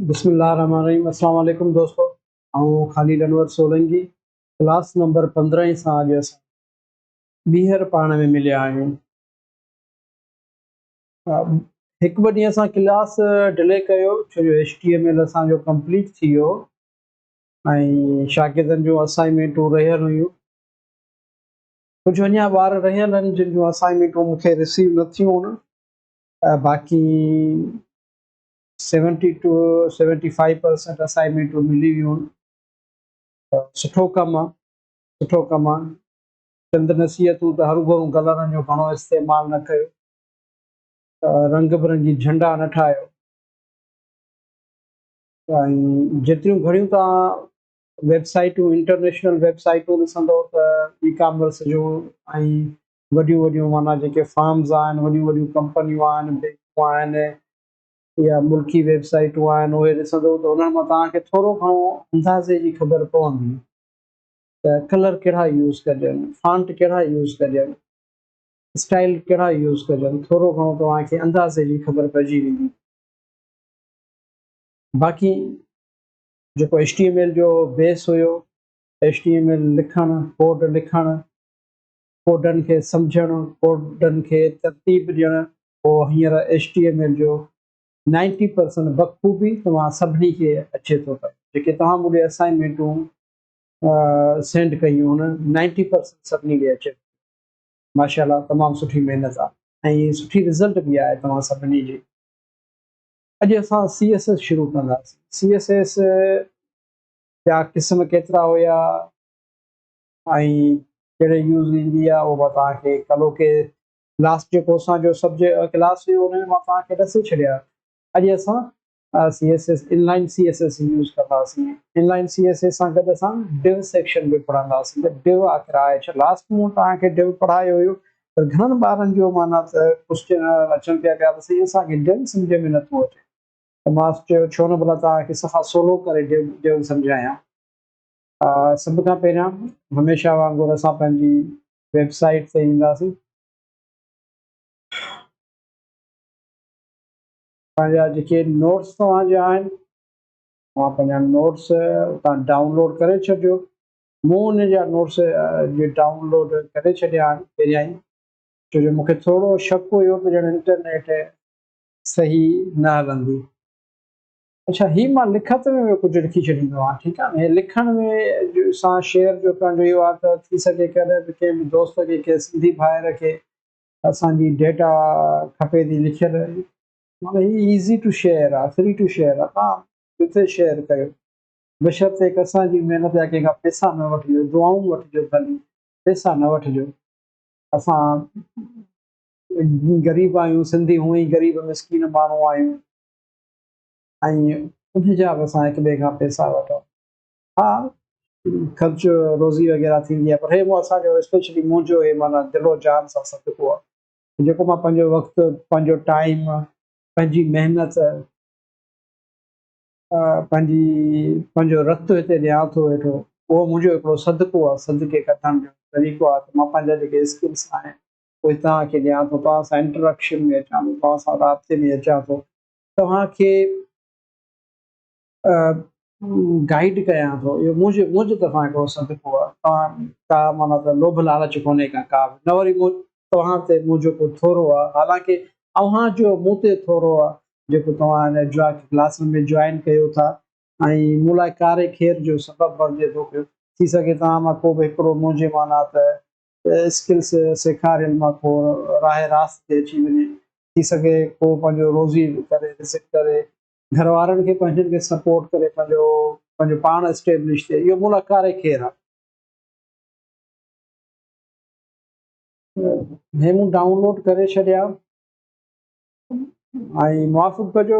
बिस्मिल्लाहिर्रहमानिर्रहीम। अस्सलाम वालेकुम दोस्तों। आऊं ख़ालिद अनवर सोलंकी क्लास नंबर 15 सां अॼु असां ॿीहर पाण में मिलिया आहियूं। हिकु ॿ ॾींहं असां क्लास डिले कयो छो जो HTML असांजो कंप्लीट थी वियो ऐं शागिर्दनि जूं असाइनमेंटूं रहियल हुयूं। कुझु अञा ॿार रहियल आहिनि जिन जूं असाइनमेंटूं मूंखे रिसीव न थियूं आहिनि। बाक़ी 70 to 75% असाइनमेंटूं मिली वियूं आहिनि। सुठो कमु आहे, सुठो कमु आहे। चंद नसीहतूं त हरू भरू कलरनि जो घणो इस्तेमालु न कयो, रंग बिरंगी झंडा न ठाहियो, ऐं जेतिरियूं घणियूं तव्हां वेबसाइटूं इंटरनेशनल वेबसाइटूं ॾिसंदव त ई कॉमर्स जूं ऐं वॾियूं वॾियूं माना जेके फार्म्स आहिनि, वॾियूं वॾियूं कंपनियूं आहिनि, बैंकूं आहिनि या मुल्की वेबसाइटूं आहिनि, उहे ॾिसंदव त उन्हनि मां तव्हांखे थोरो घणो अंदाज़े जी ख़बर पवंदी त कलर कहिड़ा यूज़ कजनि, फॉन्ट कहिड़ा यूज़ कजनि, स्टाइल कहिड़ा यूज़ कजनि, थोरो घणो तव्हांखे अंदाज़े जी ख़बर पइजी वेंदी। बाक़ी जेको HTML जो बेस हुयो, HTML लिखणु, कोड लिखणु, कोडनि खे सम्झणु, कोडनि खे तरतीब ॾियणु, पोइ हींअर HTML जो 90% बख़ूबी तव्हां सभिनी खे अचे थो पियो। जेके तव्हां मूंखे असाइनमेंटूं सेंड कयूं आहिनि 90% सभिनी खे अचे। माशाल्लाह तमामु सुठी महिनत आहे ऐं सुठी रिज़ल्ट बि आहे तव्हां सभिनी जी। अॼु असां CSS शुरू कंदासीं। CSS जा क़िस्म केतिरा हुया ऐं कहिड़े यूज़ ईंदी आहे उहो मां तव्हांखे कलो के लास्ट जेको असांजो सब्जेक्ट क्लास हुयो उन में मां तव्हांखे ॾसे छॾिया। अॼु असां CSS इनलाइन CSS यूज़ कंदासीं। इनलाइन CSS सां गॾु असां डिव सेक्शन बि पढ़ंदासीं। त डिव आख़िर आहे छा? लास्ट में तव्हांखे डिव पढ़ायो हुयो पर घणनि ॿारनि जो माना त क्वेश्चन अचनि पिया त साईं असांखे डिव सम्झ में नथो अचे। त मां चयो छो न भला तव्हांखे सफ़ा सोलो करे डिव सम्झायां। सभ खां पहिरियां हमेशह वांगुरु असां पंहिंजी वेबसाइट ते ईंदासीं। पंहिंजा जेके नोट्स तव्हांजा आहिनि तव्हां पंहिंजा नोट्स तव्हां डाउनलोड करे छॾियो। मूं उन जा नोट्स जे डाउनलोड करे छॾिया आहिनि पहिरियां ई, छो जो मूंखे थोरो शक हुयो त ॼण इंटरनेट सही न हलंदी। अच्छा, हीअ मां लिखत में कुझु लिखी छॾींदो आहियां, ठीकु आहे न। लिखण में सां शेयर जो पंहिंजो इहो आहे त थी सघे कॾहिं बि कंहिं बि दोस्त खे कंहिं सिंधी भाइर खे असांजी डेटा खपे थी लिखियल, माना हीअ ईज़ी टू शेयर आहे, फ्री टू शेयर आहे। तव्हां किथे शेयर कयो बशर्ते हिकु असांजी महिनत जा कंहिंखां पैसा न वठिजो, दुआऊं वठिजो, ख़ाली पैसा न वठिजो। असां ग़रीब आहियूं, सिंधी हूअं ई ग़रीब मिसकीन माण्हू आहियूं ऐं उनजा बि असां हिक ॿिए खां पैसा वठूं। हा, ख़र्च रोज़ी वग़ैरह थींदी आहे पर हे असांजो स्पेशली मुंहिंजो हे माना दिलो जान सां सदको आहे जेको मां पंहिंजो वक़्तु, पंहिंजो टाइम, पंहिंजी महिनत, पंहिंजो रतु हिते ॾियां थो वेठो, उहो मुंहिंजो हिकिड़ो सदको आहे। सदके कढण जो तरीक़ो आहे त मां पंहिंजा जेके स्किल्स आहिनि उहे तव्हांखे ॾियां थो, तव्हां सां इंटरेक्शन में अचां थो, तव्हां सां राब्ते में अचां थो, तव्हांखे गाइड कयां थो। इहो मुंहिंजे तरफ़ां हिकिड़ो सदको आहे। तव्हां का माना त लोभ लालच कोन्हे का बि न, वरी तव्हां ते मुंहिंजो को थोरो आहे, हालांकि अव्हां जो मूं ते थोरो आहे जेको तव्हां हिन क्लासुनि में जॉइन कयो था ऐं मूं लाइ कारे खेर जो सबबु बणिजे थो पियो। थी सघे तव्हां मां को बि हिकिड़ो मुंहिंजे माना त स्किल्स सेखारियल मां को राह रास्त ते अची वञे। थी सघे को पंहिंजो रोज़ी करे रिस्क करे घर वारनि खे पंहिंजनि खे सपोर्ट करे पंहिंजो पाण एस्टेब्लिश थिए, इहो मूं लाइ कारे खेर आहे। हे मूं डाउनलोड करे छॾिया ऐं माफ़ु कजो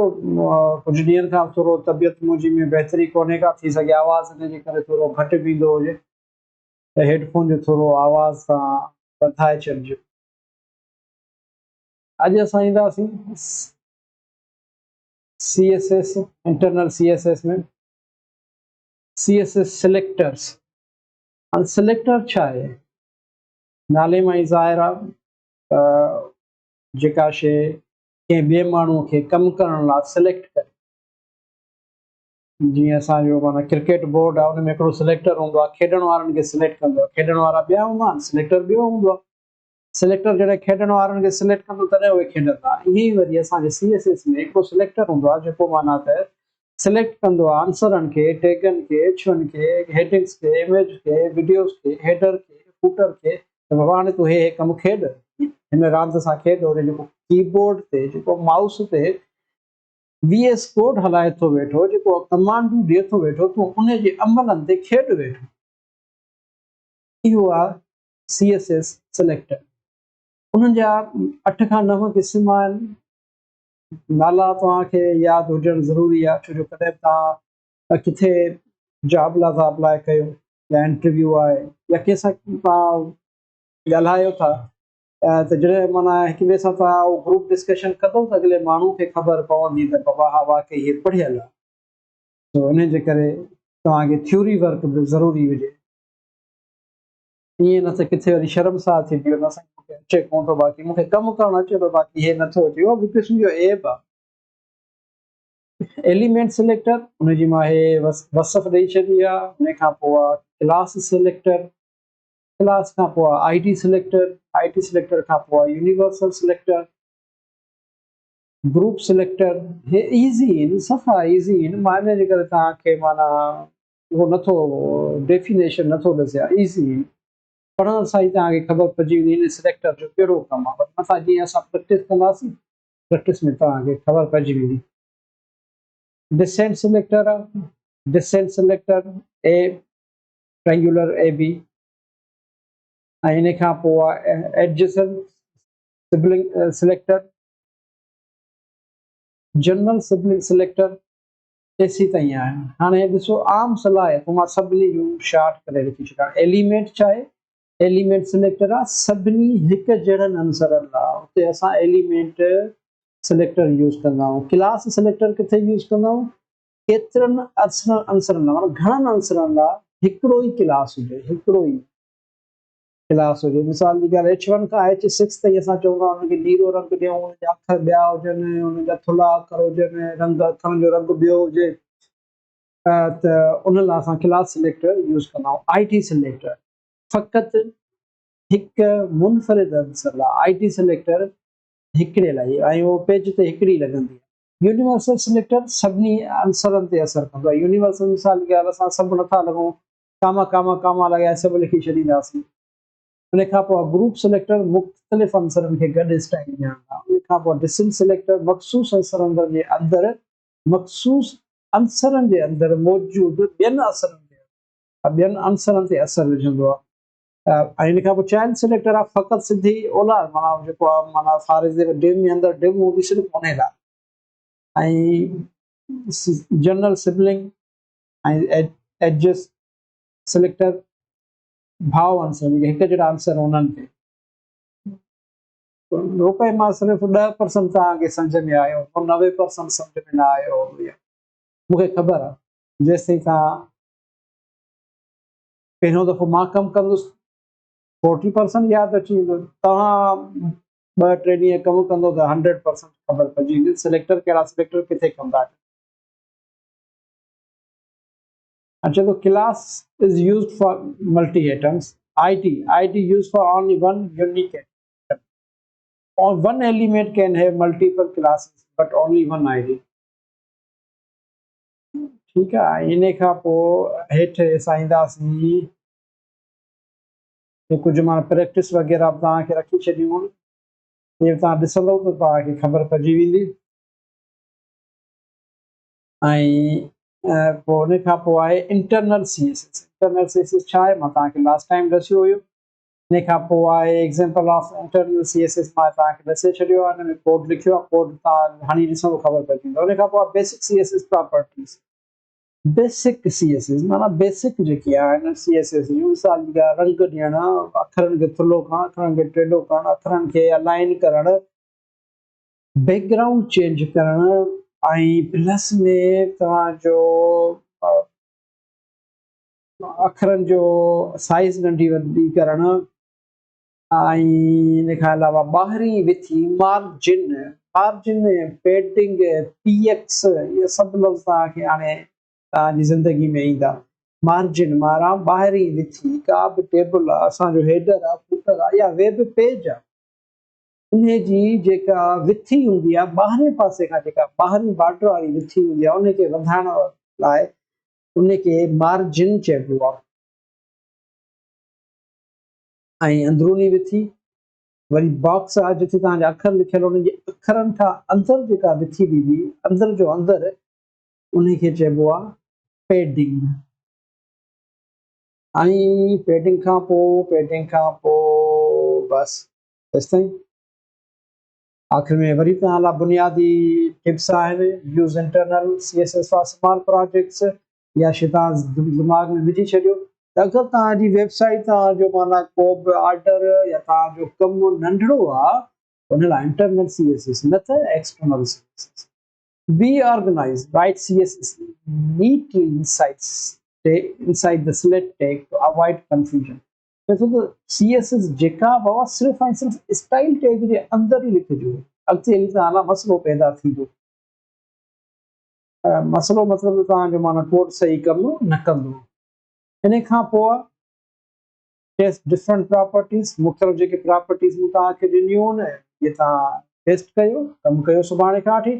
कुझु ॾींहंनि खां थोरो तबियत मुंहिंजी में बहितरी कोन्हे का, थी सघे आवाज़ हिन जे करे थोरो घटि बि ईंदो हुजे त हेडफोन जो थोरो आवाज़ सां वधाए छॾिजो। अॼु असां ईंदासीं CSS इंटरनल CSS में CSS सिलेक्टर्स। हाणे सिलेक्टर छा आहे? नाले मां ई ज़ाहिर आहे त जेका शइ कंहिं ॿिए माण्हूअ खे कमु करण लाइ सिलेक्ट करे, जीअं असांजो माना क्रिकेट बोर्ड आहे उन में हिकिड़ो सिलेक्टर हूंदो आहे, खेॾण वारनि खे सिलेक्ट कंदो आहे, खेॾण वारा ॿिया हूंदा आहिनि, सिलेक्टर ॿियो हूंदो आहे। सिलेक्टर जॾहिं खेॾण वारनि खे सिलेक्ट कंदो तॾहिं उहे खेॾंदा। ईअं ई वरी असांजे CSS में हिकिड़ो सिलेक्टर हूंदो आहे जेको माना त सिलेक्ट कंदो आहे आंसरनि खे, टैगनि खे, एचवन खे, हेडिंग्स खे, इमेज खे, वीडियोस खे, हेडर खे, फूटर खे, त बाबा हाणे तूं हे कमु खेॾ, हिन रांदि सां खेॾ। वरी जेको कीबोर्ड ते जेको माउस ते VS कोड हलाए थो वेठो, जेको कमांडूं ॾिए थो वेठो, तूं उन जे अमलनि ते खेॾ वेठो। इहो आहे CSS सिलेक्टर। उन्हनि जा 8 खां 9 क़िस्म आहिनि। नाला तव्हांखे यादि हुजणु ज़रूरी आहे, छो जो कॾहिं तव्हां किथे जॉब लाइ था अप्लाई कयो या इंटरव्यू आहे या कंहिंसां तव्हां ॻाल्हायो था, त जॾहिं माना हिक ॿिए सां तव्हां उहो ग्रुप डिस्कशन कंदो त अॻिले माण्हू खे ख़बर पवंदी त बाबा हा वाकई हीअ पढ़ियल आहे। त उन जे करे तव्हांखे थ्योरी वर्क बि ज़रूरी हुजे। ईअं न त किथे वरी शर्मसार थी पियो, न साईं मूंखे अचे कोन थो, बाक़ी मूंखे कमु करणु अचे थो, बाक़ी हे नथो अचे, उहो बि क़िस्म जो एप आहे। एलिमेंट सिलेक्टर, उनजी मां हे वसफ़ ॾेई छॾी आहे। उन खां पोइ आहे क्लास सिलेक्टर, क्लास खां पोइ आहे IT सिलेक्टर, IT सिलेक्टर खां पोइ आहे यूनिवर्सल सिलेक्टर, ग्रुप सिलेक्टर। हे ईज़ी आहिनि, सफ़ा ईज़ी आहिनि, मां इन जे करे तव्हांखे माना उहो नथो डेफिनेशन नथो ॾिसियां, ईज़ी आहिनि। पढ़ण सां ई तव्हांखे ख़बर पइजी वेंदी हिन सिलेक्टर जो कहिड़ो कमु आहे। पर मथां जीअं असां प्रैक्टिस कंदासीं, प्रैक्टिस में तव्हांखे ख़बर पइजी वेंदी। डिसेंट सिलेक्टर आहे, डिसेंट सिलेक्टर ट्रायंगुलर AB, ऐं इन खां पोइ आहे adjacent selector, general selector, AC ताईं आहिनि। हाणे ॾिसो आम सलाह आहे त मां सभिनी जूं शार्ट करे लिखी छॾियां। एलिमेंट छा आहे? एलिमेंट सिलेक्टर आहे सभिनी हिकु जहिड़नि आंसरनि लाइ, उते असां एलिमेंट सिलेक्टर यूज़ कंदा आहियूं। क्लास सिलेक्टर किथे यूज़ कंदा आहियूं? केतिरनि आंसरनि लाइ, माना घणनि आंसरनि लाइ हिकिड़ो ई क्लास हुजे, हिकिड़ो ई क्लास हुजे। मिसाल जी ॻाल्हि, H1 खां H6 ताईं असां चवंदा आहियूं हुनखे नीरो रंग ॾियूं, हुनजा अखर ॿिया हुजनि, हुनजा थुल्हा अखर हुजनि, रंग अखरनि जो रंग ॿियो हुजे, त उन लाइ असां क्लास सिलेक्टर यूज़ कंदा आहियूं। IT सिलेक्टर फ़क़ति हिकु मुनफ़रिद आंसर लाइ, IT सिलेक्टर हिकिड़े लाइ, ऐं उहो पेज ते हिकिड़ी लॻंदी आहे। यूनिवर्सल सिलेक्टर सभिनी आंसरनि ते असरु कंदो आहे। यूनिवर्सल मिसाल जी ॻाल्हि, असां सभु नथा लॻूं कामा कामा कामा लॻाए सभु लिखी छॾींदासीं। उन खां पोइ ग्रुप सिलेक्टर मुख़्तलिफ़ आंसरनि खे गॾु स्टाइल ॾियणु। उन खां पोइ डिसेंट सिलेक्टर मख़सूस आंसरनि जे अंदरि, मख़सूस आंसरनि जे अंदरि मौजूदु ॿियनि आंसरनि ते असरु विझंदो आहे। ऐं इन खां पोइ चाइल्ड सिलेक्टर आहे फ़क़ति सिधी ओला, माना जेको आहे माना फारिज़ डिव में अंदरि डिव हूंदी सिर्फ़ु उन लाइ। ऐं जनरल सिबलिंग ऐं एडजस्ट सिलेक्टर भाव आंसर, हिकु जहिड़ा आंसर उन्हनि ते। रुपए मां सिर्फ़ु 10% तव्हांखे सम्झ में आयो, 90% सम्झ में न आयो, मूंखे ख़बर आहे। जेसिताईं तव्हां पहिरियों दफ़ो मां कमु कंदुसि 40% यादि अची वेंदो, तव्हां 2-3 ॾींहं कमु कंदो त 100% ख़बर पइजी वेंदी सिलेक्टर कहिड़ा सिलेक्टर किथे कमु था अचनि। अच्छा, तो class is used for multi items. IT used for only one unique item, or one element can have multiple classes but only one ID। ठीकु आहे। इन खां पोइ हेठि असां ईंदासीं, कुझु मां प्रैक्टिस वग़ैरह तव्हांखे रखी छॾियूं, इहे तव्हां ॾिसंदव त तव्हांखे ख़बर पइजी वेंदी। ऐं पोइ उन खां पोइ आहे इंटरनल CSS। इंटरनल CSS छा आहे, मां तव्हांखे लास्ट टाइम ॾसियो हुयो। इन खां पोइ आहे एग्ज़ाम्पल ऑफ इंटरनल CSS, मां तव्हांखे ॾसे छॾियो आहे, हिन में कोड लिखियो आहे, कोड तव्हां हाणे ॾिसो ख़बर पइजी वेंदव। उन खां पोइ आहे basic CSS properties. Basic CSS माना बेसिक जेकी आहे CSS जूं, मिसाल जी ॻाल्हि, रंग ॾियणु, अखरनि खे थुल्हो करणु, अखरनि खे टेढ़ो करणु, अखरनि खे अलाइन करणु, बैकग्राउंड चेंज करणु, ऐं प्लस में तव्हांजो अखरनि जो साइज़ नंढी वॾी करणु, ऐं इन खां अलावा ॿाहिरीं विथी मार्जिन, पेडिंग, PX, इहे सभु लफ़्ज़ तव्हांखे हाणे तव्हांजी ज़िंदगी में ईंदा। मार्जिन मारां ॿाहिरीं विथी का बि टेबल आहे, असांजो हेडर आहे, फूटर आहे या वेब पेज आहे, उन जी जेका विथी हूंदी आहे ॿाहिरें पासे खां, जेका ॿाहिरीं बॉर्डर वारी विथी हूंदी आहे, उनखे वधाइण लाइ उनखे मार्जिन चइबो आहे। ऐं अंदरूनी विथी वरी बॉक्स आहे जिथे तव्हांजा अखर लिखियल, उन जे अखरनि खां अंदरि जेका विथी ॾींदी, अंदरि जो अंदरि, उनखे चइबो आहे पेडिंग। ऐं पेडिंग खां पोइ बसि तेसिताईं। आख़िर में वरी तव्हां लाइ बुनियादी टिप्स आहिनि। Use internal CSS for small projects, या शइ तव्हां दिमाग़ में विझी छॾियो त अगरि तव्हांजी वेबसाइट, तव्हांजो माना को बि ऑर्डर या तव्हांजो कमु नंढिड़ो आहे, उन लाइ इंटरनल CSS, न त external CSS। Be organise, write CSS neatly inside the select tag to avoid confusion। CSS जेका बाबा सिर्फ़ु ऐं सिर्फ़ु स्टाइल टैग जे अंदरि ई लिखिजो। अॻिते हली तव्हां मसइलो पैदा थींदो। मसइलो मतिलबु तव्हांजो माना कोड सही कमु न कंदो। इन खां पोइ टेस्ट डिफरेंट प्रॉपर्टीज़, मुख़्तलिफ़ जेके प्रॉपर्टीज़ मूं तव्हांखे ॾिनियूं आहिनि, इहे तव्हां टेस्ट कयो, कमु कयो सुभाणे खां वठी।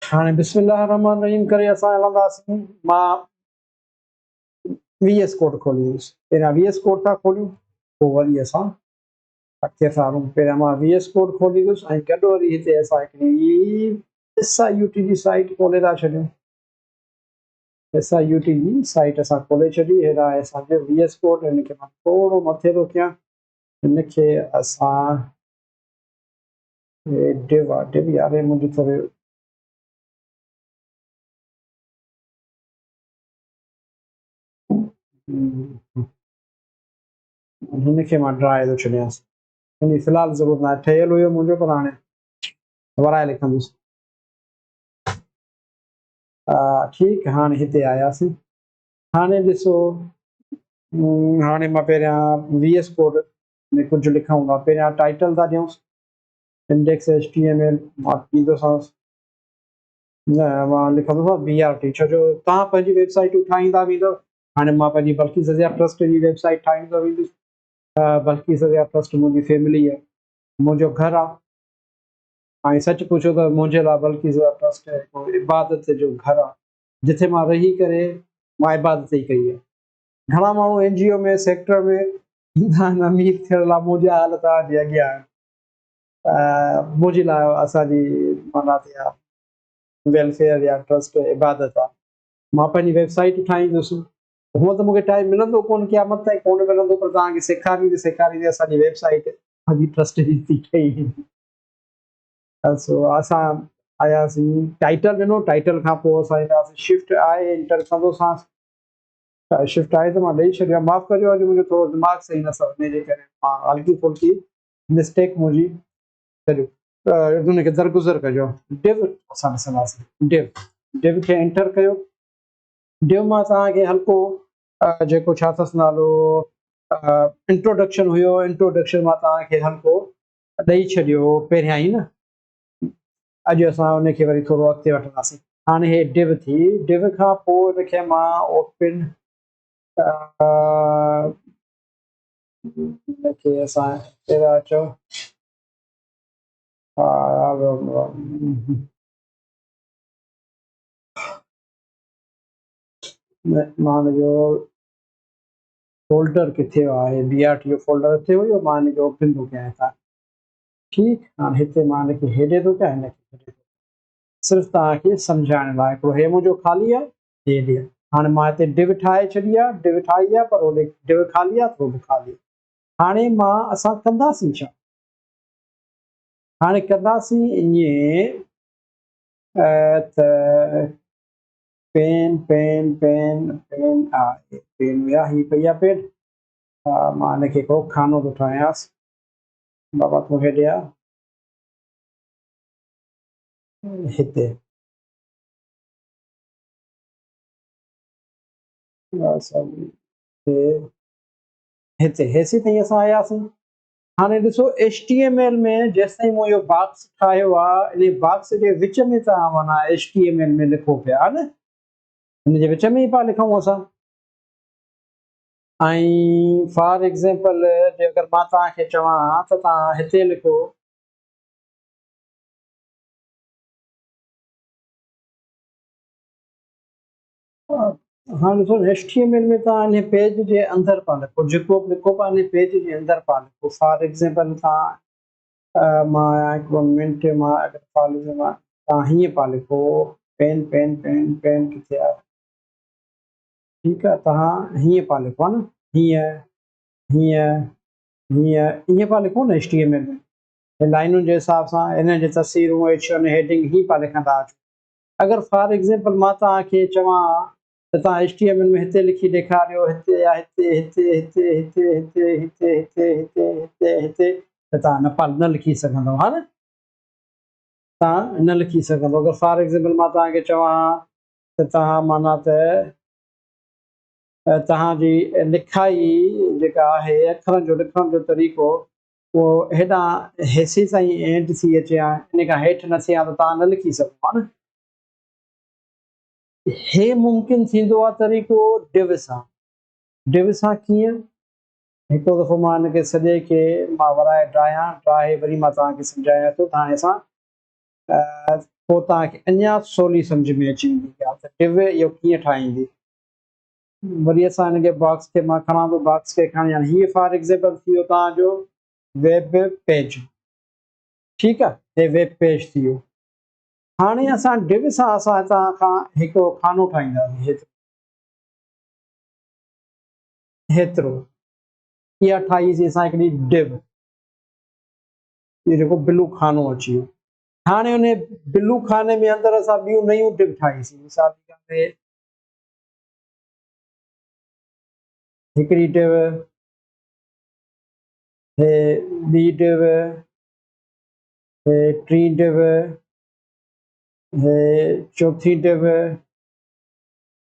हाणे बिस्मिल्लाह रहमान रहीम करे असां हलंदासीं। मां VS कोड खोलींदुसि। पहिरियां VS कोड था खोलियूं, पोइ वरी असां अॻिते सारूं। पहिरियां मां VS कोड खोलींदुसि ऐं गॾु वरी हिते असां हिकिड़ी SIUT जी साइट खोले था छॾियूं। SIUT जी साइट असां खोले छॾी। हेॾा आहे असांजो VS कोड। हिनखे मां थोरो मथे थो कयां। हिनखे असां डिव आहे, डिव यार मुंहिंजी थोरी हिनखे मां ड्राए थो छॾियांसि। हिनजी फ़िलहालु ज़रूरत न आहे। ठहियलु हुयो मुंहिंजो, पर हाणे वराए लिखंदुसि। ठीकु, हाणे हिते आयासीं। हाणे ॾिसो, हाणे मां पहिरियां VS कोड में कुझु लिखूं था। पहिरियां टाइटल था ॾियूंसि, इंडेक्स HTML। मां ॾींदोसांसि, न मां लिखंदोसांसि BRT, छो जो तव्हां पंहिंजी वेबसाइटूं ठाहींदा वेंदव। हाणे मां पंहिंजी बल्कि सज़िया ट्रस्ट जी वेबसाइट ठाहींदो वेंदुसि। बल्कि सज़िया ट्रस्ट मुंहिंजी फैमिली आहे, मुंहिंजो घरु आहे। ऐं सच पुछो त मुंहिंजे लाइ बल्कि सज़िया ट्रस्ट हिकु इबादत जो घरु आहे, जिथे मां रही करे मां इबादत ई कई आहे। घणा माण्हू NGO में, सेक्टर में ईंदा आहिनि अमीर थियण लाइ, मुंहिंजा हाल तव्हांजे अॻियां आहिनि। मुंहिंजे लाइ असांजी माना वेलफेयर या ट्रस्ट इबादत आहे। मां पंहिंजी वेबसाइट ठाहींदुसि। हूअं त मूंखे टाइम मिलंदो कोन, क़यामत ताईं कोन मिलंदो, पर तव्हांखे सेखारींदे असांजी वेबसाइट अॼु ट्रस्ट जी थी ठही। सो असां आयासीं, टाइटल ॾिनो। टाइटल खां पोइ असां ईंदासीं शिफ्ट आहे एंटर कंदोसांसि। शिफ्ट आहे त मां ॾेई छॾियो। माफ़ु कजो, अॼु मुंहिंजो थोरो दिमाग़ सही न अथव, हिनजे करे मां हल्की फुल्की मिस्टेक मुंहिंजी कजो, हुनखे दरगुज़र कजो। डिव असां ॾिसंदासीं। डिव खे एंटर कयो। डिव मां तव्हांखे हल्को जेको छा अथसि नालो, इंट्रोडक्शन हुयो, इंट्रोडक्शन मां तव्हांखे हल्को ॾेई छॾियो पहिरियां ई न। अॼु असां हुनखे वरी थोरो अॻिते वठंदासीं। हाणे हे डिव थी। डिव खां पोइ हिनखे मां ओपन, हिनखे असां पहिरियां चओ मां हुनजो फोल्डर किथे आहे, BRT जो फोल्डर हिते हुयो, मां हिनखे ओपन थो कयां हितां। ठीकु, हाणे हिते मां हिनखे हेॾे थो कयां, हिनखे सिर्फ़ु तव्हांखे सम्झाइण लाइ। हिकिड़ो हे मुंहिंजो ख़ाली आहे, हेॾे। हाणे मां हिते डिव ठाहे छॾी आहे, डिव ठाही आहे, पर होॾे डिव ख़ाली आहे, थोरो ख़ाली आहे। हाणे असां कंदासीं छा? हाणे कंदासीं ईअं त पेन पेन पेन पेन आहे, पेन वियाही पई आहे पेन। मां हिनखे हिकिड़ो खानो थो ठाहियांसि। बाबा तूं हेॾे आ, हिते हिते हेसीं ताईं असां आयासीं। हाणे ॾिसो, HTML में जेसिताईं मूं इहो बॉक्स ठाहियो आहे, इन बॉक्स जे विच में तव्हां माना HTML में लिखो पिया न। हिन जे विच में ई पिया लिखूं असां। ऐं फॉर एग्ज़ाम्पल जे अगरि मां तव्हांखे चवां त तव्हां हिते लिखो हाणे ॾिसो HTML में तव्हां हिन पेज जे अंदरि पिया लिखो, जेको बि लिखो पिया हिन पेज जे अंदरि पिया लिखो। फॉर एग्ज़ाम्पल मां हिकिड़ो मिंट मां अगरि फॉर एग्ज़ाम्पल तव्हां हीअं पिया लिखो पेन पेन पेन पेन किथे आहे, ठीकु आहे, तव्हां हीअं पिया लिखो न, हीअं हीअं हीअं ईअं पिया लिखो न HTML में, लाइनुनि जे हिसाब सां हिन जी तस्वीरूं हेडिंग हीअं पिया लिखंदा अचो। अगरि फॉर एग्ज़ाम्पल मां तव्हांखे चवां त तव्हां HTML में हिते लिखी ॾेखारियो, हिते या हिते हिते हिते हिते हिते हिते हिते हिते हिते हिते त तव्हां न लिखी सघंदव, हा न, तव्हां न लिखी सघंदव। अगरि फॉर एग्ज़ाम्पल मां तव्हांखे चवां त तव्हां माना त तव्हांजी लिखाई जेका आहे अखरनि जो लिखण जो तरीक़ो उहो हेॾां हेसि ताईं एंड थी अचे हा, इन खां हेठि न थिए हा त तव्हां न लिखी सघो, हा न। हे मुमकिन थींदो आहे तरीक़ो डिव सां। डिव सां कीअं? हिकिड़ो दफ़ो मां हिनखे सॼे खे मां वराए ड्राहे वरी मां तव्हांखे सम्झायां थो, त हाणे सां पोइ तव्हांखे अञा सवली सम्झ में अची वेंदी आहे त डिव इहो कीअं ठाहींदी। वरी असां हिनखे बॉक्स खे मां खणां थो, बॉक्स खे खणी हाणे हीअ फॉर एग्ज़ाम्पल थी वियो तव्हांजो वेब पेज, ठीकु आहे, हे वेब पेज थी वियो। हाणे असां डिव सां असां हितां खां हिकिड़ो खानो ठाहींदासीं, हेतिरो इहा ठाहीसीं असां हिकिड़ी डिव, इहो जेको ब्लू खानो अची वियो। हाणे हुन ब्लू खाने में अंदरि असां ॿियूं नयूं डिव ठाहीसीं, मिसाल जे तौर ते हिकिड़ी डिव, हे ॿी डिव, हे टी डिव, हे चौथी डिव,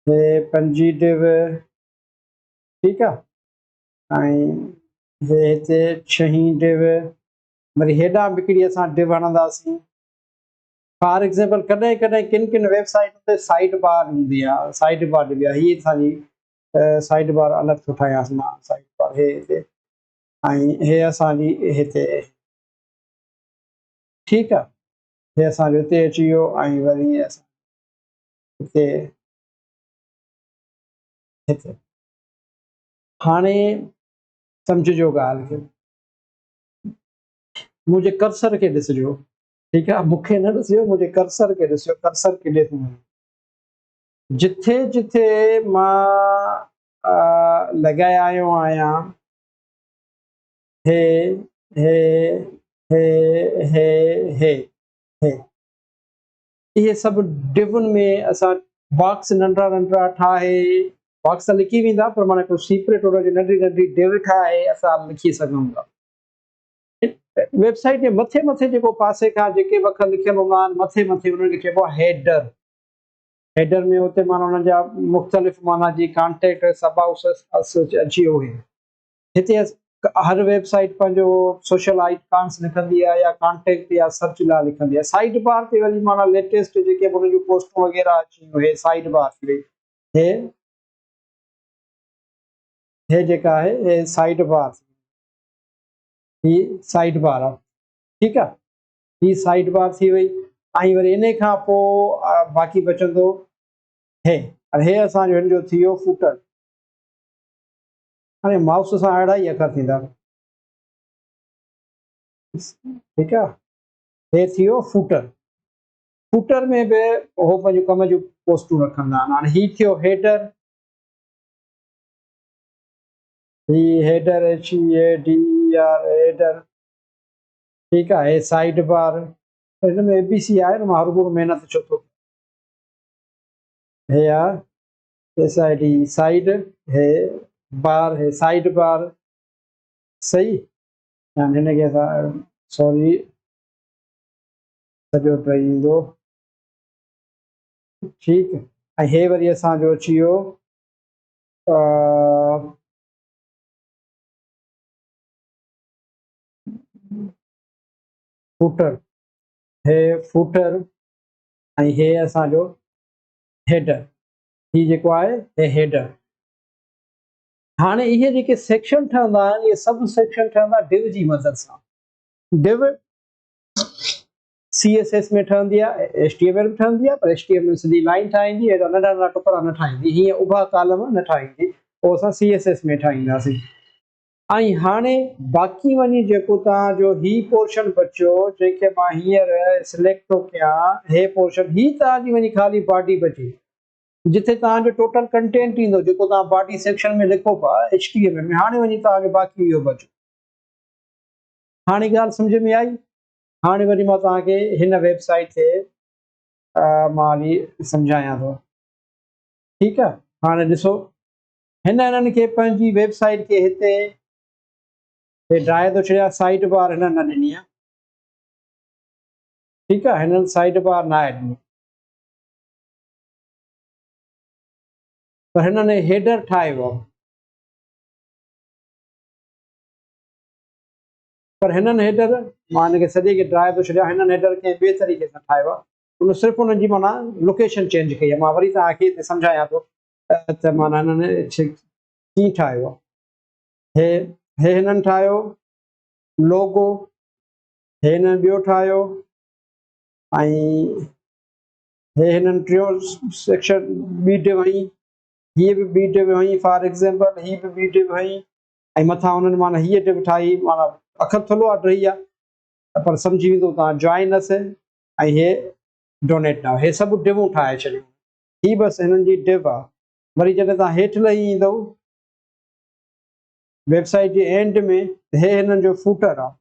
हे पंजी डिव, ठीकु आहे, ऐं हे हिते छहीं डिव, वरी हेॾां बि हिकिड़ी असां डिव हणंदासीं। फॉर एग्ज़ाम्पल कॾहिं कॾहिं किन किन वेबसाइट ते साइड बार हूंदी आहे, साइड बार ॾिबी आहे, हीअ असांजी साइड बार अलॻि थो ठाहियांसि मां, साइड बार हे हिते, ऐं हे असांजी हिते, ठीकु आहे, हे असांजो हिते अची वियो, ऐं वरी असां हिते हिते। हाणे सम्झिजो ॻाल्हि खे, मुंहिंजे कर्सर खे ॾिसिजो, ठीकु आहे, मूंखे न ॾिसियो, मुंहिंजे कर्सर खे ॾिसियो, कर्सर केॾे थो वञे। जिथे जिथे मां लॻायो आहियां हे हे हे हे हे हे इहे सभु डिवुनि में असां बॉक्स नंढड़ा नंढड़ा ठाहे, बॉक्स त लिखी वेंदा पर माना हिकिड़ो सीक्रेट हुनजी नंढी नंढी डिव ठाहे असां लिखी सघूं था। वेबसाइट जे मथे मथे जेको पासे खां जेके अखर लिखियल हूंदा आहिनि मथे मथे उन्हनि खे चइबो आहे हेडर। हेडर में हुते माना हुननि जा मुख़्तलिफ़ माना जी कॉन्टेक्ट अबाउट अस अची वियो हुई। हिते हर वेबसाइट पंहिंजो सोशल आइकॉन्स लिखंदी आहे या कॉन्टेक्ट या सर्च लाइ लिखंदी आहे। साइड बार ते वरी माना लेटेस्ट जेके बि हुनजूं पोस्टूं वग़ैरह अची वियूं, हे साइड बार थी वई, हे जेका आहे हे साइड बार, ही साइड बार आहे, ठीकु आहे, ही साइड बार थी वई। ऐं वरी इन खां पोइ बाक़ी बचंदो हे, हे असांजो हिन जो थी वियो फूटर। हाणे माउस सां अहिड़ा ई अखर थींदा, ठीकु आहे, हे थी वियो फूटर। फूटर में बि उहो पंहिंजो कम जूं पोस्टूं रखंदा आहिनि। हाणे ही थियो हेडर, ही हेडर HEADER हेडर, ठीकु आहे, हे साइड बार, हिन में ABC आहे न, मां हर गुरू महिनत छो थो, हे आहे SID साइड, हे बार, हे साइड बार, सही। हाणे हिनखे असां सॉरी सॼो टही ईंदो, ठीकु। ऐं हे वरी असांजो अची वियो फूटर, हे फूटर, ऐं हे असांजो हेडर। ही जेको आहे हे हेडर। हाणे इहे जेके सेक्शन ठहंदा आहिनि इहे सभु सेक्शन ठहंदा डिव जी मदद सां। डिव CSS में ठहंदी आहे, HTML में ठहंदी आहे, पर HTML सिधी लाइन ठाहींदी, हेॾा नंढा नंढा टुकड़ा न ठाहींदी, हीअं उभा कॉलम न ठाहींदी, पोइ असां CSS में ठाहींदासीं। ऐं हाणे बाक़ी वञी जेको तव्हांजो ही पोर्शन बचियो जंहिंखे मां हींअर सिलेक्ट थो कयां, हे पोर्शन ही तव्हांजी वञी ख़ाली बॉडी बची, जिथे तव्हांजो टोटल कंटेंट ईंदो जेको तव्हां बॉडी सेक्शन में लिखो पिया HTML में, हाणे वञी तव्हांजो बाक़ी इहो बचियो। हाणे ॻाल्हि सम्झ में आई? हाणे वरी मां तव्हांखे हिन वेबसाइट ते मां हली सम्झायां थो, ठीकु आहे? हाणे ॾिसो, हिननि खे पंहिंजी वेबसाइट खे हिते ड्राए थो छॾियां, साइड बार हिननि न ॾिनी आहे, ठीकु आहे? हिननि साइड बार न आहे ॾिनी, पर हिननि हेडर ठाहियो आहे, पर हिननि हेडर मां हिनखे सॼे खे ड्राए थो छॾियां, हिननि हेडर खे ॿिए तरीक़े सां ठाहियो आहे, उन सिर्फ़ु हुनजी माना लोकेशन चेंज कई आहे। मां वरी तव्हांखे हिते सम्झायां थो त माना हिननि कीअं ठाहियो आहे। हे हिननि ठाहियो लोगो, हे हिननि ॿियो ठाहियो, ऐं हे हिननि टियों सेक्शन ॿी डिव हई, हीअ बि ॿी डिव हई, फॉर एग्ज़ाम्पल हीअ बि ॿी डिव हई, ऐं मथां हुननि माना हीअ डिव ठाही, माना अखर थुल्हो आहे टही आहे, पर सम्झी वेंदो तव्हां जॉइन अस, ऐं हे डोनेट नाउ, हे सभु डिवूं ठाहे छॾियूं, ही बसि हिननि जी डिव आहे। वरी जॾहिं तव्हां हेठि लही ईंदव वेबसाइट जे एंड में, हे हिननि जो फूटर आहे,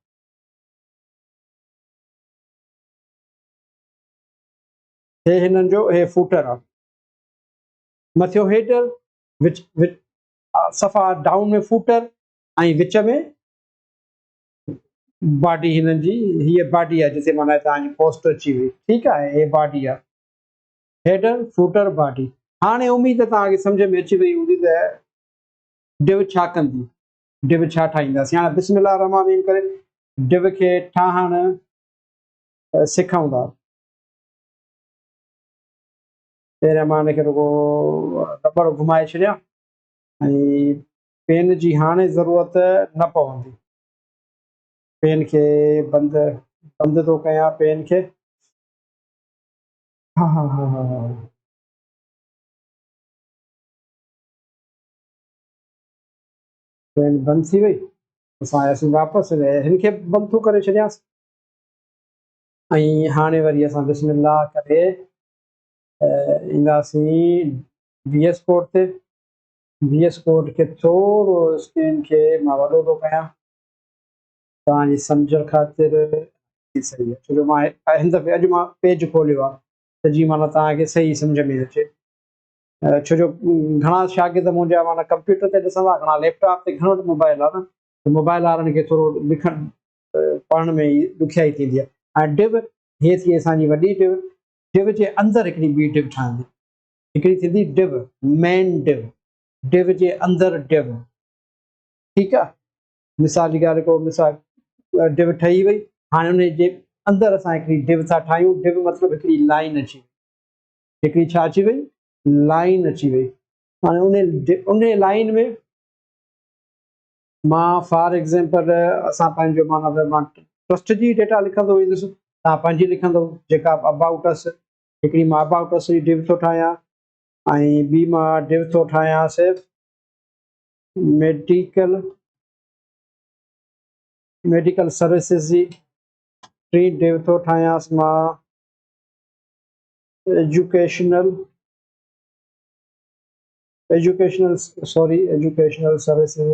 हे हिननि जो हे फूटर आहे, मथियो हेडर, विच सफ़ा डाउन में फूटर, ऐं विच में बॉडी हिननि जी, हीअ बॉडी आहे जिते माना तव्हांजी पोस्ट अची वई, ठीकु आहे? हे बॉडी आहे, हेडर फूटर बॉडी। हाणे उमेद तव्हांखे सम्झ में अची वई हूंदी त डिव छा कंदी, डिव छा ठाहींदासीं। हाणे बिस्मिल्लाह रहमान रहीम करे डिव खे ठाहण सिखूं था। पहिरियां मां हिनखे रुॻो रॿड़ घुमाए छॾियां, ऐं पेन जी हाणे ज़रूरत न पवंदी, पेन खे बंदि थो कयां, पेन खे, हा हा हा हा हा, पेन बंदि थी वई, असां आयासीं वापसि, हिन खे बंदि थो करे छॾियांसि, ऐं हाणे वरी असां बिस्मिल्लाह करे ईंदासीं VS कोड ते। VS कोड खे थोरो स्क्रीन खे मां वॾो थो कयां तव्हांजी सम्झ ख़ातिर, सही आहे, छो जो मां हिन दफ़े अॼु मां पेज खोलियो आहे त जीअं माना तव्हांखे सही सम्झ में अचे, छो जो घणा शागिर्द मुंहिंजा माना कंप्यूटर ते ॾिसंदा, घणा लैपटॉप ते, घणो मोबाइल आहे न, त मोबाइल वारनि खे थोरो लिखणु पढ़ण में ई ॾुखियाई थींदी आहे। ऐं डिव, हे थी असांजी वॾी डिव, डिव जे अंदरि हिकिड़ी ॿी डिव ठहंदी, हिकिड़ी थींदी डिव, मेन डिव, डिव जे अंदरि डिव, ठीकु आहे? मिसाल जी ॻाल्हि को मिसाल डिव ठही वई, हाणे हुन जे अंदरि असां हिकिड़ी डिव था ठाहियूं, डिव मतिलबु हिकिड़ी लाइन अची वई, हिकिड़ी छा अची वई, लाइन अची वई। हाणे उन लाइन में मां फॉर एग्ज़ाम्पल असां पंहिंजो माना मां ट्रस्ट जी डेटा लिखंदो वेंदुसि, तव्हां पंहिंजी लिखंदव जेका अबाउट अस, हिकिड़ी मां अबाउट अस जी डिव थो ठाहियां, ऐं ॿी मां डिव थो ठाहियां सिर्फ़ु मेडिकल सर्विसिस जी, टी डिव थो ठाहियांसि मां एजुकेशनल सर्विसिस,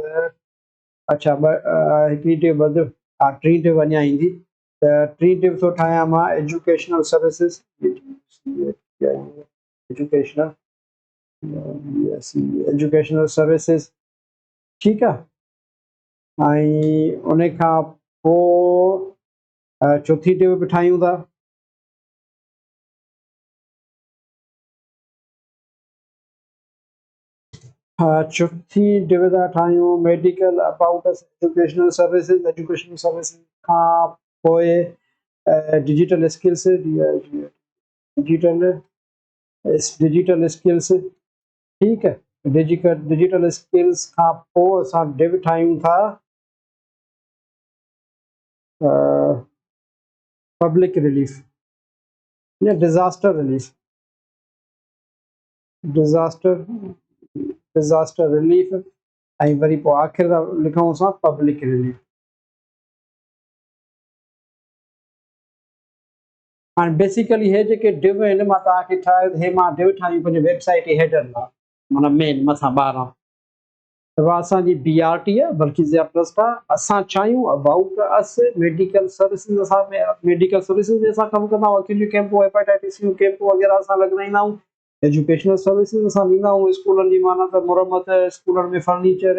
अच्छा हिकिड़ी डिव वधि, हा टी डिव अञा ईंदी, त टी डिव थो ठाहियां मां एजुकेशनल सर्विसिस, एजुकेशनल सर्विसिस, ठीकु आहे? ऐं उन खां पोइ चौथी डिव बि ठाहियूं था, चौथी डिव था ठाहियूं मेडिकल अबाउट एजुकेशनल सर्विसिस खां पोइ डिजिटल स्किल्स, डिजिटल स्किल्स, ठीक है। डिजिटल स्किल्स खां पोइ असां डिव ठाहियूं था पब्लिक रिलीफ या डिज़ास्टर रिलीफ। डिज़ास्टर रिलीफ ऐं वरी पोइ आख़िर लिखूं असां पब्लिक रिलीफ। हाणे बेसिकली हे जेके डिव आहिनि मां तव्हांखे ठाहे हे मां डिव ठाहियूं पंहिंजे वेबसाइट जे हेडर लाइ, माना मेन मथां ॿाहिरां त उहा असांजी BRT आहे बल्कि ट्रस्ट आहे। असां चाहियूं अबाउट अस मेडिकल सर्विसिस, असां मेडिकल सर्विसिस में असां कमु कंदा आहियूं, अखियुनि जूं कैंपूं, हेपेटाइटिस जूं कैंपूं वग़ैरह असां लॻाईंदा आहियूं। एजुकेशनल सर्विसिस असां ॾींदा आहियूं स्कूलनि जी, माना त मुरमत, स्कूलनि में फर्नीचर,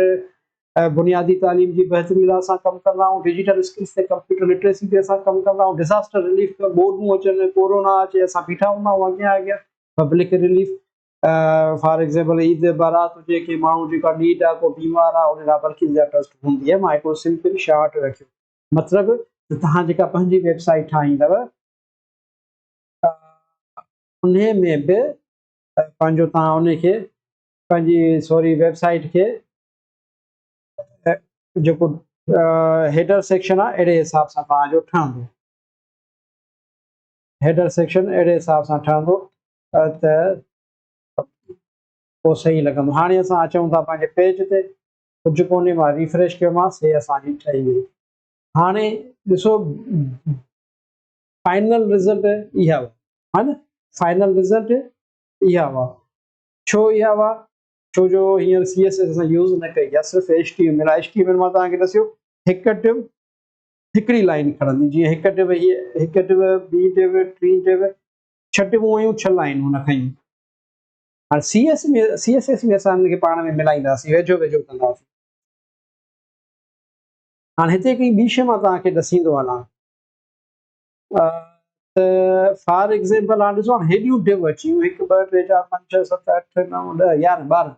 बुनियादी तालीम जी बहितरी लाइ असां कमु कंदा आहियूं। डिजिटल स्किल्स ते कंप्यूटर लिटरेसी ते असां कमु कंदा आहियूं। डिज़ास्टर रिलीफ ते बोर्डूं अचनि, कोरोना अचे, असां बीठा हूंदा आहियूं अॻियां अॻियां। Public relief for example Eid बारात हुजे, के माण्हू जेका नीड आहे, को बीमार आहे, उन लाइ बल्कि ट्रस्ट हूंदी आहे। मां हिकिड़ो सिंपल शार्ट रखियो, मतिलबु त तव्हां जेका पंहिंजी वेबसाइट ठाहींदव उन में बि पंहिंजो तव्हां उनखे पंहिंजी सॉरी वेबसाइट खे जेको हेडर सेक्शन आहे अहिड़े हिसाब सां तव्हांजो ठहंदो, हेडर सेक्शन अहिड़े हिसाब सां ठहंदो त पोइ सही लॻंदो। हाणे असां अचूं था पंहिंजे पेज ते, कुझु कोन्हे, मां रिफ्रेश कयोमांसि, हे असांजी ठही वई। हाणे ॾिसो फाइनल रिज़ल्ट इहा हुआ, हा न, फाइनल रिज़ल्ट इहा हुआ। छो इहा हुआ? छो जो हींअर CSS असां यूज़ न कई आहे, सिर्फ़ु HTML आहे। HTML मां तव्हांखे ॾसियो हिकु डिव हिकिड़ी लाइन खणंदी, जीअं हिकु डिव हीअ, हिकु डिव, ॿी डिव, टी डिव, 6 डिवूं आहियूं, 6 लाइनूं न खयूं। हाणे CSS में असां हिनखे पाण में मिलाईंदासीं, वेझो वेझो कंदासीं। हाणे हिते हिकिड़ी ॿी शइ मां तव्हांखे ॾसींदो वञां त फॉर एग्ज़ाम्पल हाणे ॾिसो हेॾियूं डिव अची वियूं, 1 2 3 4 5 6 7 8 9 10 11 12,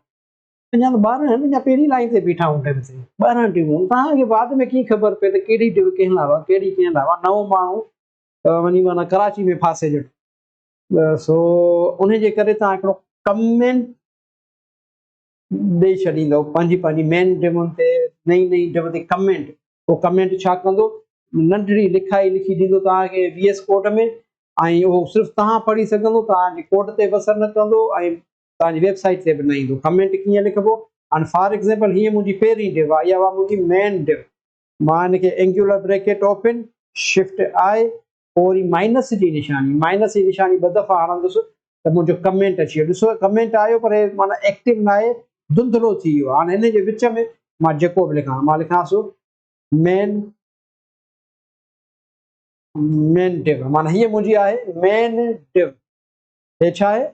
अञा त 12 आहिनि, अञा पहिरीं लाइन ते बीठा हूं डिव ते 12 डिवूं। तव्हांखे बाद में कीअं ख़बर पए त कहिड़ी डिव कंहिं लाइ आहे, कहिड़ी कंहिं लाइ आहे? नओं माण्हू वञी माना कराची में फासे ॼणो, सो उन जे करे तव्हां हिकिड़ो कमेंट ॾेई छॾींदव पंहिंजी मेन डिवुनि ते, नई डिव ते कमेंट। पोइ कमेंट छा कंदो? नंढड़ी लिखाई लिखी ॾींदो तव्हांखे VS कोड में, ऐं उहो सिर्फ़ु तव्हां पढ़ी सघंदो, तव्हांजे कोड ते बसर न कंदो ऐं तव्हांजी वेबसाइट ते बि न ईंदो। कमेंट कीअं लिखिबो? हाणे फॉर एग्ज़ाम्पल हीअ मुंहिंजी पहिरीं डिव आहे, इहा मुंहिंजी मेन डिव। मां हिनखे angular bracket open, shift I, पोइ वरी माइनस जी निशानी 2 दफ़ा हणंदुसि त मुंहिंजो कमेंट अची वियो। ॾिसो कमेंट आयो, पर माना एक्टिव न आहे, धुंधलो थी वियो। हाणे हिन जे विच में मां जेको बि लिखां, मां लिखांसि मेन डिव, माना हीअ मुंहिंजी आहे मेन डिव। हे छा आहे?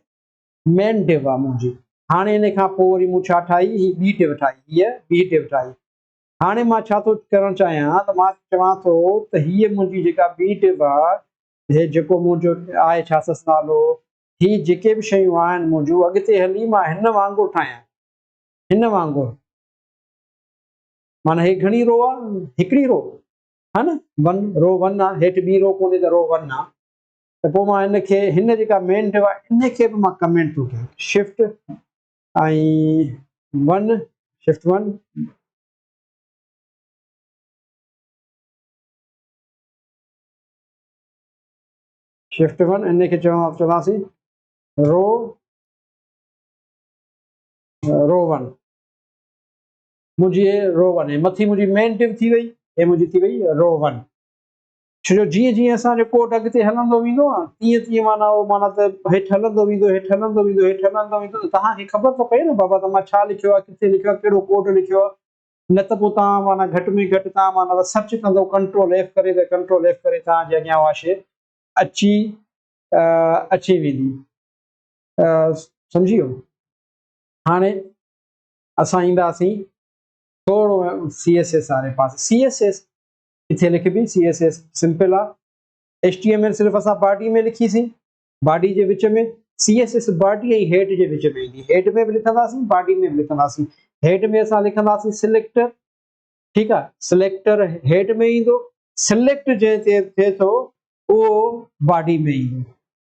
मेन डिव आहे मुंहिंजी। हाणे हिन खां पोइ वरी मूं छा ठाही? हीअ ॿी डिव ठाही, हीअ ॿी डिव ठाही। हाणे मां छा थो करणु चाहियां त मां चवां थो त हीअ मुंहिंजी जेका ॿी डिव आहे, हे जेको मुंहिंजो आहे छा संसि नालो, ही जेके बि शयूं आहिनि मुंहिंजूं, अॻिते हली मां हिन वांगुरु ठाहियां, हिन वांगुरु। माना हे घणी रो आहे? हिकिड़ी रो, हा न, 1 रो 1 आहे, हेठि ॿी रो कोन्हे त रो 1 आहे। त पोइ मां हिनखे, हिन जेका मेन डिव आहे इनखे बि मां कमेंट थो कयां, शिफ्ट ऐं 1, शिफ्ट 1, शिफ्ट 1, इनखे चवंदासीं रो 1। मुंहिंजी रो 1 आहे, मथी मुंहिंजी मेन डिव थी वई, हे मुंहिंजी थी वई रो 1। छो जो जीअं जीअं असांजो कोड अॻिते हलंदो वेंदो आहे, तीअं तीअं माना उहो माना त हेठि हलंदो वेंदो, हेठि हलंदो वेंदो, हेठि हलंदो वेंदो, त तव्हांखे ख़बर त पए न बाबा त मां छा लिखियो आहे, किथे लिखियो आहे, कहिड़ो कोड लिखियो आहे। न त पोइ तव्हां माना घटि में घटि तव्हां माना सर्च कंदो कंट्रोल F करे, त कंट्रोल F करे तव्हांजे अॻियां उहा शइ अची वेंदी। सम्झी वियो? हाणे असां ईंदासीं थोरो CSS वारे पासे। CSS किथे लिखबी? CSS सिंपल आहे। HTML सिर्फ़ु असां बॉडी में लिखीसीं, बॉडी जे विच में। CSS बॉडी ऐं हेड जे विच में ईंदी, हेड में बि लिखंदासीं, बॉडी में बि लिखंदासीं। हेड में असां लिखंदासीं सिलेक्टर, ठीकु आहे, सिलेक्टर हेड में ईंदो, सिलेक्ट जंहिं ते थिए थो उहो बॉडी में ईंदो।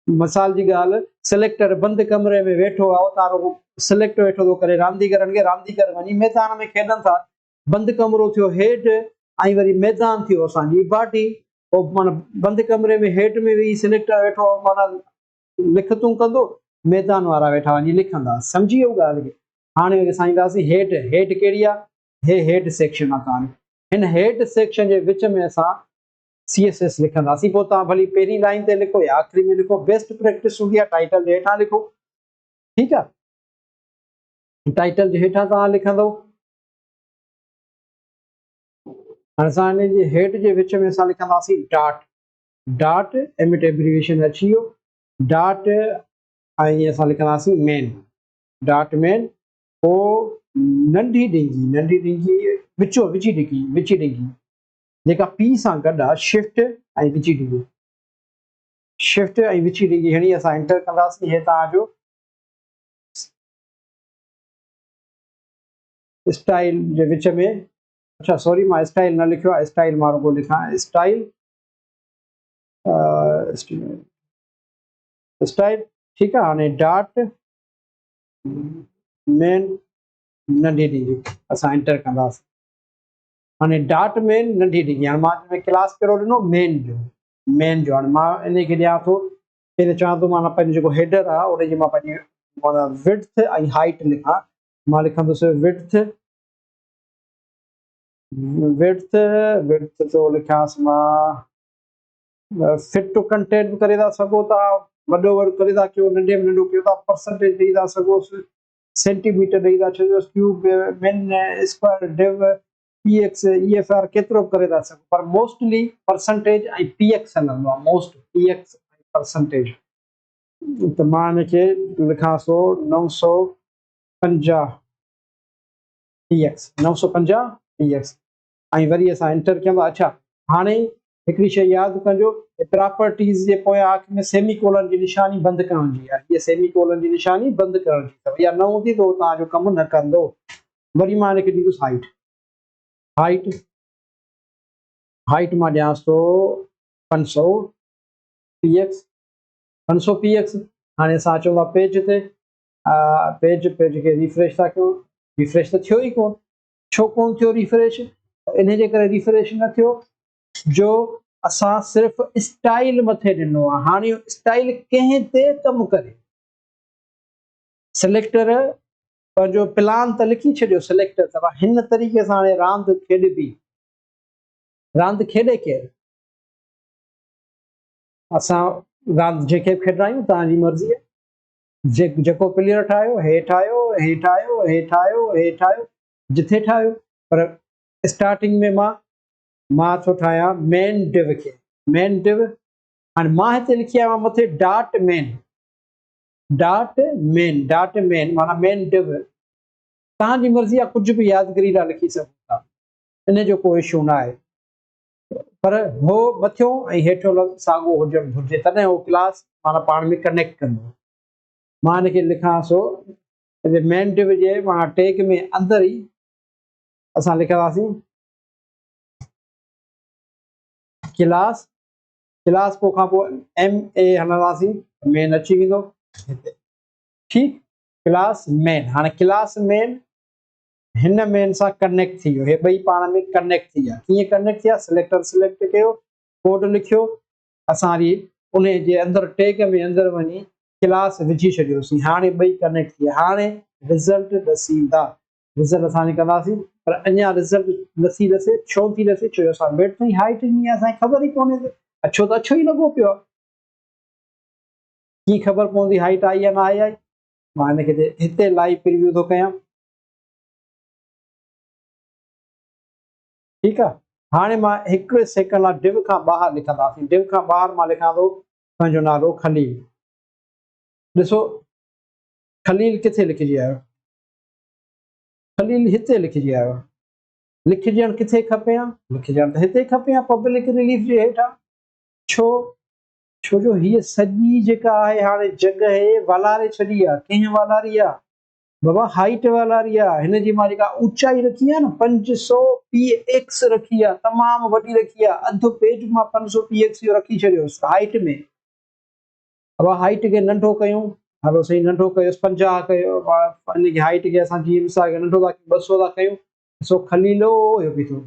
मिसाल जी ॻाल्हि, सिलेक्टर बंदि कमरे में वेठो आहे, तारो सिलेक्ट वेठो थो करे रांदीगरनि खे, रांदीगर वञी मैदान में खेॾनि था, बंदि कमरो थियो हेठि ऐं वरी मैदान थियो असांजी बाटी, पोइ माना बंदि कमरे में हेठि में वेही सिलेक्टर वेठो माना लिखतूं कंदो, मैदान वारा वेठा वञी लिखंदा। सम्झी वियो ॻाल्हि खे? हाणे ॾिसाईंदासीं हेठि, हेठि कहिड़ी आहे? हे हेठि सेक्शन आहे तव्हांजो। हिन हेठि सेक्शन जे विच में असां CSS लिखंदासीं। पोइ तव्हां भली पहिरीं लाइन ते लिखो या आख़िरी में लिखो, बेस्ट प्रैक्टिस हूंदी आहे टाइटल जे हेठां लिखो, ठीकु आहे? टाइटल जे हेठां तव्हां लिखंदव। हाणे असां हिन जे हेठि जे विच में असां लिखंदासीं डॉट, डॉट एमिट एब्रीविएशन अची वियो, डॉट ऐं असां लिखंदासीं मेन, डॉट मेन, पोइ नंढी ढिंगी विचो विची ढिंगी जेका पी सां गॾु आहे, शिफ्ट ऐं विची ढिंगी, शिफ्ट ऐं विची ढिंगी हणी असां एंटर कंदासीं। हे तव्हांजो स्टाइल जे विच में, अच्छा सॉरी मां स्टाइल न लिखियो आहे, स्टाइल मां रुगो लिखां, स्टाइल स्टाइल, ठीकु आहे। हाणे डॉट मेन नंढी ढिंगी असां एंटर कंदासीं। हाणे डॉट मेन नंढी ढिंगी, हाणे मां हिन में क्लास कहिड़ो ॾिनो? मेन जो। हाणे मां इन खे ॾियां थो, पहिरियों चवां थो माना पंहिंजो जेको हेडर आहे उनजी मां पंहिंजी माना विड्थ ऐं हाइट लिखां। मां लिखंदुसि विड्थ, विड्थ थो लिखांसि मां, फिट टू कंटेंट बि करे था सघो था, वॾो वॾो करे था कयो, नंढे में नंढो कयो था, परसेंटेज ॾेई था सघोसि, सेंटीमीटर ॾेई था छॾियोसि, क्यूब, मिन, स्क्वायर, डिव, PX, EFR केतिरो बि करे था सघो, पर मोस्टली परसेंटेज ऐं PX हलंदो आहे, मोस्ट PX ऐं परसेंटेज। त मां हिनखे लिखां थो 950 PX, 950 PX, ऐं वरी असां एंटर कयूं। अच्छा हाणे हिकिड़ी शइ यादि कजो, प्रॉपर्टीज़ जे पोयां आख़िर में सेमीकोलन जी निशानी बंदि करण जी आहे, इहा सेमीकोलन जी निशानी बंदि करण जी अथव, इहा न हूंदी त उहो तव्हांजो कमु न कंदो। वरी मां हिनखे ॾींदुसि हाइट, हाइट मां ॾियांसि थो 500 PX, 500 PX। हाणे असां अचूं था पेज ते, पेज खे रिफ्रेश था कयूं, रिफ्रेश त थियो ई कोन, छो कोन थियो रिफ्रेश? इन जे करे रिफ्रेश न थियो जो असां सिर्फ़ु स्टाइल मथे ॾिनो आहे। हाणे स्टाइल कंहिं ते कमु करे? सिलेक्टर पंहिंजो प्लान त लिखी छॾियो, सिलेक्टर त हिन तरीक़े सां हाणे रांदि खेॾबी, रांदि खेॾे केरु? असां रांदि जेके बि खेॾायूं तव्हांजी मर्ज़ी आहे, जेको प्लेयर ठाहियो, हे ठाहियो, हे ठाहियो, हे ठाहियो, हे ठाहियो, जिथे ठाहियो। पर स्टार्टिंग में मां थो ठाहियां मेन डिव खे, मेन डिव। हाणे मां हिते लिखी आयो आहियां मथे डॉट मेन, डॉट मेन माना मेन डिव। तव्हांजी मर्ज़ी आहे, कुझु बि यादगिरी लाइ लिखी सघो था, इन जो कोई इशू न आहे, पर हो मथियो ऐं हेठियो साॻियो हुजणु घुरिजे, तॾहिं उहो क्लास माना पाण में कनेक्ट कंदो। मां हिनखे लिखां थो मेन डिव जे माना टैग में अंदरि ई असां लिखंदासीं क्लास, क्लास पोइ खां पोइ MA हलंदासीं, मेन अची वेंदो हिते, ठीकु। क्लास मेन, हाणे क्लास मेन हिन मेन सां कनेक्ट थी वियो, हे ॿई पाण में कनेक्ट थी विया। कीअं कनेक्ट थिया? सिलेक्टर सिलेक्ट कयो, कोड लिखियो, असां वरी उन जे अंदरि टैग में अंदरि वञी क्लास विझी छॾियोसीं, हाणे ॿई कनेक्ट थी विया। हाणे रिज़ल्ट ॾसींदा, रिज़ल्ट असां कंदासीं, पर अञा रिज़ल्ट नथी ॾसे, छो थी ॾसे? छो जो असां विड्थ ऐं हाइट ॾिनी आहे, असांखे ख़बर ई कोन्हे अछो त अछो ई लॻो पियो आहे, कीअं ख़बर पवंदी हाइट आई या न आई? मां हिनखे हिते लाइव प्रीव्यू थो कयां, ठीकु आहे। हाणे मां हिकु सेकंड लाइ डिव खां ॿाहिरि लिखंदासीं, डिव खां ॿाहिरि मां लिखां थो पंहिंजो नालो खलील। ॾिसो खलील किथे लिखिजी आयो? खलील हिते लिखिजी आयो, लिखिजणु किथे खपे हा? लिखिजणु त हिते खपे हा, पब्लिक रिलीफ जे हेठां। छो? छो जो हीअ सॼी जेका आहे हाणे जॻह वलारे छॾी आहे। कंहिं वालारी आहे? बाबा हाइट वालारी आहे। हिन जी मां जेका ऊचाई रखी आहे न 500 PX रखी आहे, तमामु वॾी रखी आहे, अधु पेज मां 500 PX जो रखी छॾियोसि हाइट में। अब हाइट खे नंढो कयूं, हलो सही नंढो कयोसि 50 कयो, इन खे हाइट खे असां जीअं मिसाल खे नंढो था 200 था कयूं, ॾिसो खलीलो हुयो बीठो।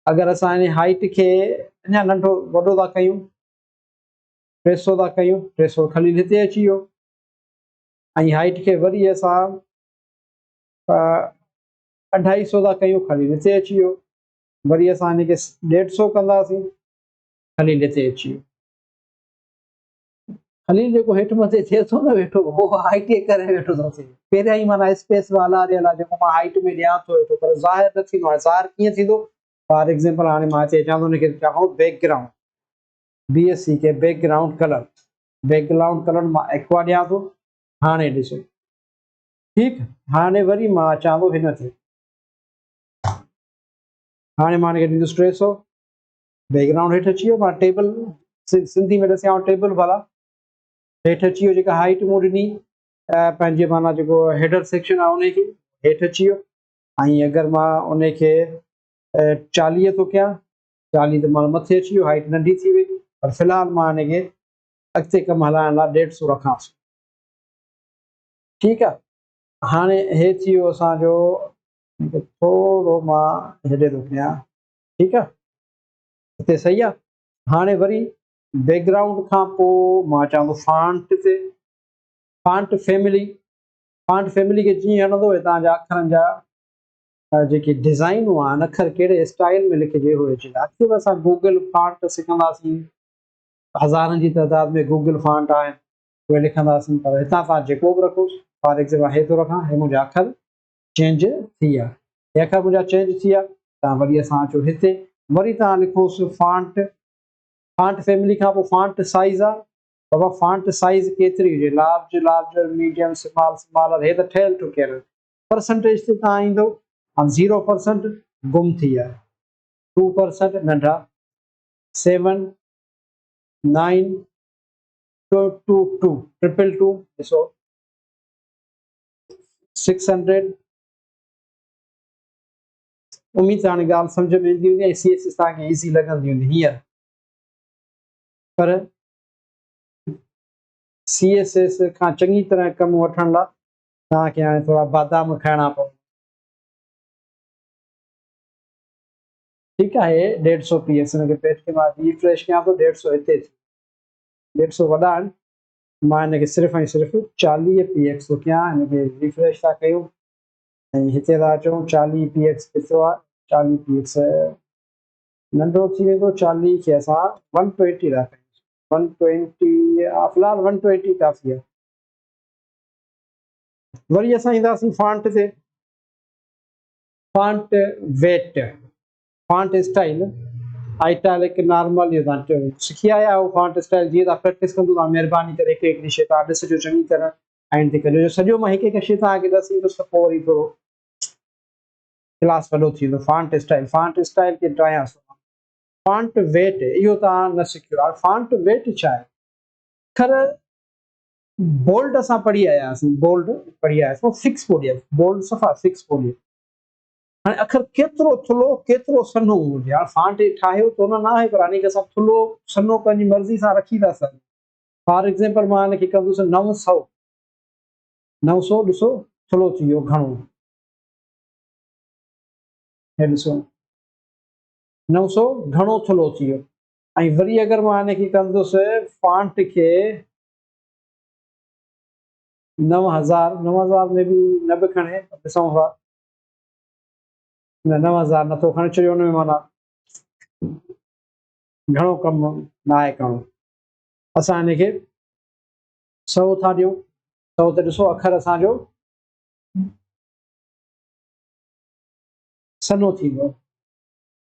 अगरि असां इन हाइट खे अञा नंढो वॾो था कयूं, 300 था कयूं, 300 खलील हिते अची वियो। ऐं हाइट खे वरी असां 250 था कयूं, खलील हिते अची वियो। वरी असां हिन खे 150 कंदासीं, खलील हिते अची वियो। खलील जेको हेठि मथे थिए थो न वेठो, उहो हाइट जे करे वेठो थो थिए। पहिरियां ई माना स्पेस वाला ॾियल आहे जेको मां हाइट में ॾियां थो वेठो, पर ज़ाहिर न थींदो। हाणे ज़ाहिर कीअं थींदो? फॉर एग्ज़ाम्पल हाणे मां हिते अचां थो, हुनखे चवां बैकग्राउंड, BSC खे बैकग्राउंड कलर मां एक्वा ॾियां थो। हाणे ॾिसो, ठीकु। हाणे वरी मां अचां थो हिन ते, हाणे मां हिनखे ॾींदुसि 300, बैकग्राउंड हेठि अची वियो। मां टेबल सिंधी में ॾिसां टेबल भला हेठि अची वियो। जेका हाइट मूं ॾिनी पंहिंजे माना जेको हेडर सेक्शन आहे उनखे हेठि अची वियो। ऐं अगरि मां उनखे 40 थो कयां, 40 त माना मथे अची वियो, हाइट नंढी थी वई। पर फ़िलहालु मां हिनखे अॻिते कमु हलाइण लाइ 150 रखांसि, ठीकु आहे। हाणे हे थी वियो असांजो, थोरो मां हेॾे थो कयां, ठीकु आहे, हिते सही आहे। हाणे वरी बैकग्राउंड खां पोइ मां अचां थो फॉन्ट ते, फॉन्ट फैमिली खे जीअं हणंदो हितां जा अखरनि जा जेके डिज़ाइनूं आहिनि, अखर कहिड़े स्टाइल में लिखिजे हुए चवंदा। अॻिते असां गूगल फॉन्ट सिखंदासीं, हज़ारनि जी तइदाद में गूगल फॉन्ट आहिनि, उहे लिखंदासीं। पर हितां तव्हां जेको बि रखोसि, फॉर एग्ज़ाम्पल हे थो रखां, हे मुंहिंजा अखर चेंज थी विया, हे अखर मुंहिंजा चेंज थी विया। तव्हां वरी असां अचो हिते, वरी तव्हां लिखोसि फॉन्ट फैमिली खां पोइ फॉन्ट साइज़ आहे। बाबा फॉन्ट साइज़ केतिरी हुजे, लार्जर, मीडियम, स्मॉलर, हे त ठहियल ठुकियल। परसेंटेज ते तव्हां ईंदो, 0% गुम थी विया, 2% नंढा, 7, 9, 222, 222, ॾिसो 600। उम्मीद हाणे ॻाल्हि सम्झ में ईंदी हूंदी ऐं CSS तव्हांखे ईज़ी लॻंदी हूंदी हींअर। पर CSS खां चङी तरह कमु वठण लाइ तव्हांखे हाणे थोरा बादाम खाइणा पवंदा, ठीकु आहे। 150 PS हिनखे पेज खे मां रिफ्रेश कयां थो, 150 हिते 150 वॾा आहिनि। मां हिनखे सिर्फ़ु ऐं सिर्फ़ु 40 PX थो कयां, हिनखे रिफ्रेश था कयूं ऐं हिते था अचूं। 40 PX केतिरो आहे? 40 PX नंढो थी वेंदो, 40 खे असां 120 था कयूं, 120 फ़िलहालु 120 काफ़ी आहे। वरी असां ईंदासीं फॉन्ट ते, font weight, font style, italic, normal, इहो तव्हां सिखी आया आहियो। फॉन्ट स्टाइल जीअं तव्हां प्रैक्टिस कंदो, तव्हां महिरबानी करे हिकु हिकिड़ी शइ तव्हां ॾिसिजो चङी तरह एंड ते कजो। सॼो मां हिकु हिकु शइ तव्हांखे ॾसींदुसि त पोइ वरी थोरो क्लास वॾो थी वेंदो। फॉन्ट स्टाइल खे ठाहियांसि। फॉन्ट वेट इहो तव्हां न सिखियो आहे। फॉन्ट वेट छा आहे? अखर बोल्ड असां पढ़ी आयासीं, फिक्स बोलिए, बोल्ड सफ़ा फिक्स बोलिए। हाणे अखर केतिरो थुल्हो केतिरो सन्हो हुजे, हाणे फॉन्ट ठाहियो त हुन न आहे, पर हाणे असां थुल्हो सन्हो पंहिंजी मर्ज़ी सां रखी था सघूं। फॉर एग्ज़ाम्पल मां हिनखे कंदुसि 900, ॾिसो थुल्हो थी वियो घणो, हे ॾिसो 900 घणो थुल्हो थी वियो। ऐं वरी अगरि मां हिनखे कंदुसि फॉन्ट खे 9000 में बि न बि खणे, ॾिसूं था, न 9000 नथो खणे, छो जो हुन में माना घणो कमु न आहे करिणो। असां हिनखे 100 था ॾियूं, 100 ते ॾिसो अखर असांजो सन्हो थींदो,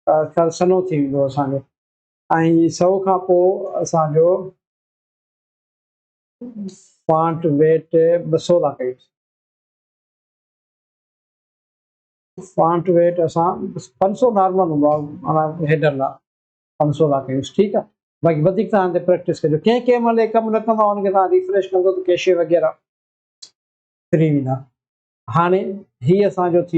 अखर सन्हो थी वेंदो असांजो। ऐं 100 खां पोइ असांजो फॉन्ट वेट 200 था कयूं। फॉन्ट वेट असां 500 नॉर्मल हूंदो आहे, माना हेडर लाइ 500 था कयूंसि, ठीकु आहे। बाक़ी वधीक तव्हां हिते प्रैक्टिस कजो। कंहिं महिल कमु न कंदो हुनखे तव्हां रिफ्रेश कंदो त कैशे वग़ैरह फ्री वेंदा। हाणे हीअ असांजो थी